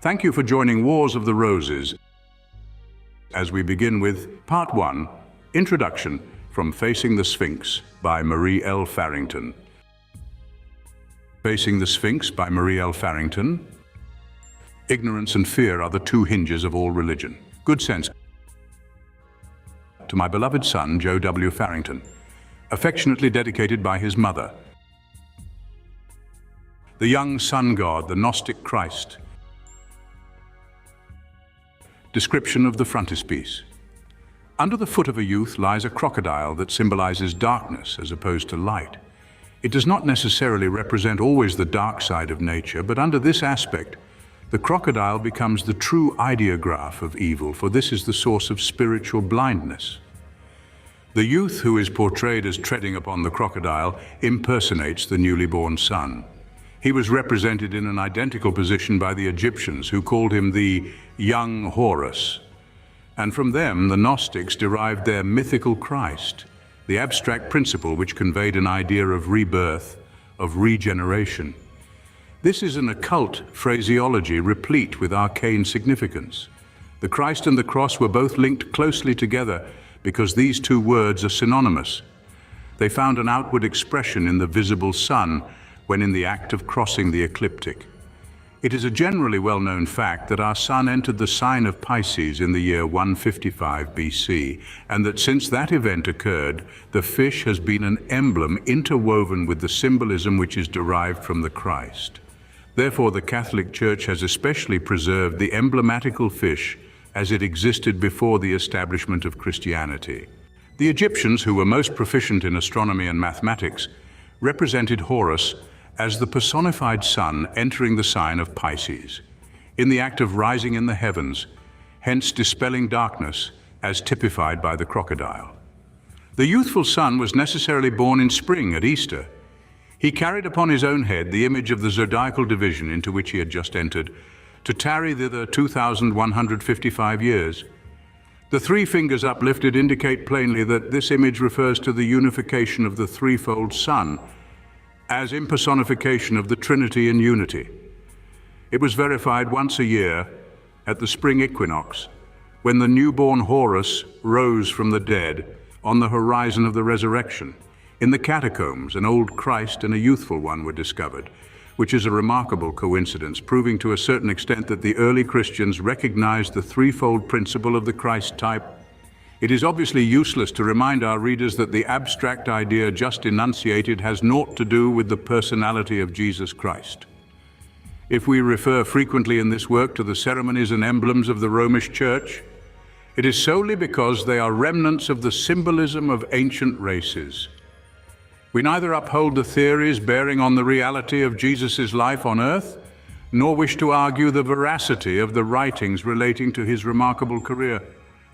Thank you for joining Wars of the Roses as we begin with Part 1, Introduction from Facing the Sphinx by Marie L. Farrington. Facing the Sphinx by Marie L. Farrington. Ignorance and fear are the two hinges of all religion. Good sense. To my beloved son, Joe W. Farrington, affectionately dedicated by his mother. The young sun god, the Gnostic Christ. Description of the frontispiece. Under the foot of a youth lies a crocodile that symbolizes darkness as opposed to light. It does not necessarily represent always the dark side of nature, but under this aspect, the crocodile becomes the true ideograph of evil, for this is the source of spiritual blindness. The youth who is portrayed as treading upon the crocodile impersonates the newly born sun. He was represented in an identical position by the Egyptians, who called him the young Horus. And from them, the Gnostics derived their mythical Christ, the abstract principle which conveyed an idea of rebirth, of regeneration. This is an occult phraseology replete with arcane significance. The Christ and the cross were both linked closely together because these two words are synonymous. They found an outward expression in the visible sun when in the act of crossing the ecliptic. It is a generally well-known fact that our sun entered the sign of Pisces in the year 155 BC, and that since that event occurred, the fish has been an emblem interwoven with the symbolism which is derived from the Christ. Therefore, the Catholic Church has especially preserved the emblematical fish as it existed before the establishment of Christianity. The Egyptians, who were most proficient in astronomy and mathematics, represented Horus as the personified sun entering the sign of Pisces, in the act of rising in the heavens, hence dispelling darkness as typified by the crocodile. The youthful sun was necessarily born in spring at Easter. He carried upon his own head the image of the zodiacal division into which he had just entered, to tarry thither 2,155 years. The three fingers uplifted indicate plainly that this image refers to the unification of the threefold sun, as impersonification of the Trinity in unity. It was verified once a year at the spring equinox, when the newborn Horus rose from the dead on the horizon of the resurrection. In the catacombs, an old Christ and a youthful one were discovered, which is a remarkable coincidence, proving to a certain extent that the early Christians recognized the threefold principle of the Christ type. It is obviously useless to remind our readers that the abstract idea just enunciated has naught to do with the personality of Jesus Christ. If we refer frequently in this work to the ceremonies and emblems of the Romish Church, it is solely because they are remnants of the symbolism of ancient races. We neither uphold the theories bearing on the reality of Jesus' life on earth, nor wish to argue the veracity of the writings relating to his remarkable career.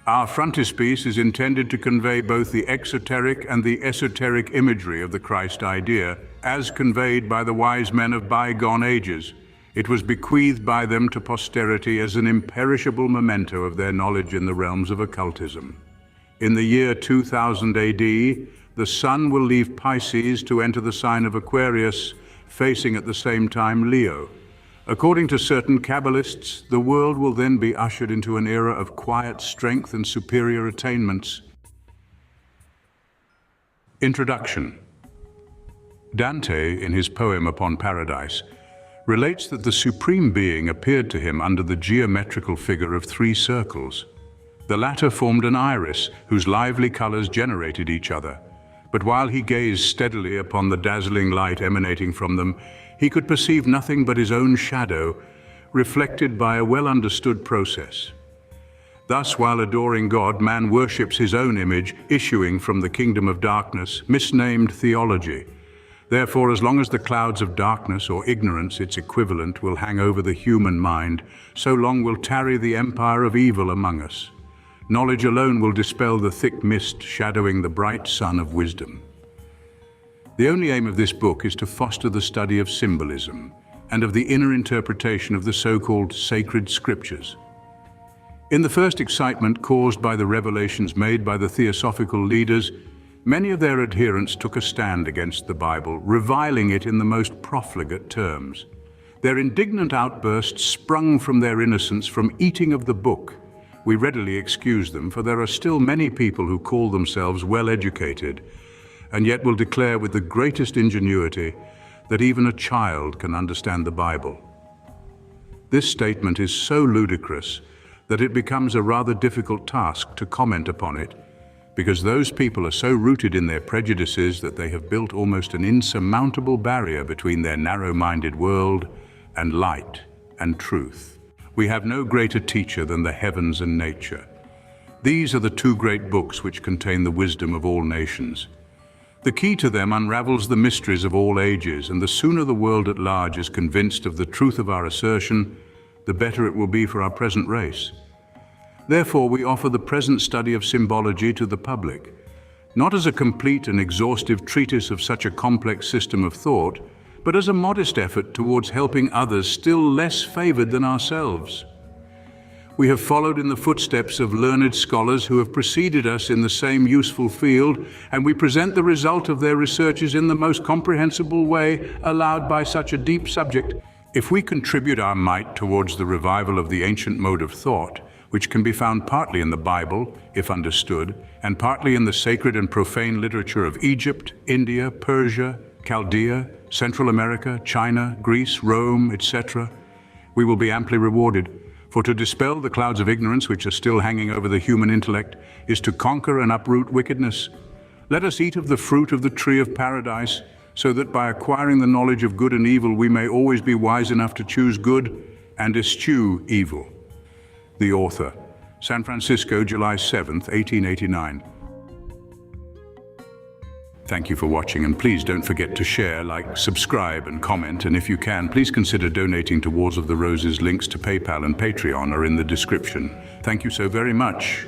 Our frontispiece is intended to convey both the exoteric and the esoteric imagery of the Christ idea, as conveyed by the wise men of bygone ages. It was bequeathed by them to posterity as an imperishable memento of their knowledge in the realms of occultism. In the year 2000 AD, the sun will leave Pisces to enter the sign of Aquarius, facing at the same time Leo. According to certain Kabbalists, the world will then be ushered into an era of quiet strength and superior attainments. Introduction. Dante, in his poem Upon Paradise, relates that the Supreme Being appeared to him under the geometrical figure of three circles. The latter formed an iris whose lively colors generated each other. But while he gazed steadily upon the dazzling light emanating from them, he could perceive nothing but his own shadow, reflected by a well-understood process. Thus, while adoring God, man worships his own image, issuing from the kingdom of darkness, misnamed theology. Therefore, as long as the clouds of darkness, or ignorance, its equivalent, will hang over the human mind, so long will tarry the empire of evil among us. Knowledge alone will dispel the thick mist shadowing the bright sun of wisdom. The only aim of this book is to foster the study of symbolism and of the inner interpretation of the so-called sacred scriptures. In the first excitement caused by the revelations made by the theosophical leaders, many of their adherents took a stand against the Bible, reviling it in the most profligate terms. Their indignant outbursts sprung from their innocence from eating of the book. We readily excuse them, for there are still many people who call themselves well-educated, and yet will declare with the greatest ingenuity that even a child can understand the Bible. This statement is so ludicrous that it becomes a rather difficult task to comment upon it, because those people are so rooted in their prejudices that they have built almost an insurmountable barrier between their narrow-minded world and light and truth. We have no greater teacher than the heavens and nature. These are the two great books which contain the wisdom of all nations. The key to them unravels the mysteries of all ages, and the sooner the world at large is convinced of the truth of our assertion, the better it will be for our present race. Therefore, we offer the present study of symbology to the public, not as a complete and exhaustive treatise of such a complex system of thought, but as a modest effort towards helping others still less favored than ourselves. We have followed in the footsteps of learned scholars who have preceded us in the same useful field, and we present the result of their researches in the most comprehensible way allowed by such a deep subject. If we contribute our mite towards the revival of the ancient mode of thought, which can be found partly in the Bible, if understood, and partly in the sacred and profane literature of Egypt, India, Persia, Chaldea, Central America, China, Greece, Rome, etc., we will be amply rewarded. For to dispel the clouds of ignorance which are still hanging over the human intellect is to conquer and uproot wickedness. Let us eat of the fruit of the tree of paradise, so that by acquiring the knowledge of good and evil we may always be wise enough to choose good and eschew evil. The author, San Francisco, July 7th, 1889. Thank you for watching, and please don't forget to share, like, subscribe and comment, and if you can, please consider donating to Wars of the Roses. Links to PayPal and Patreon are in the description. Thank you so very much.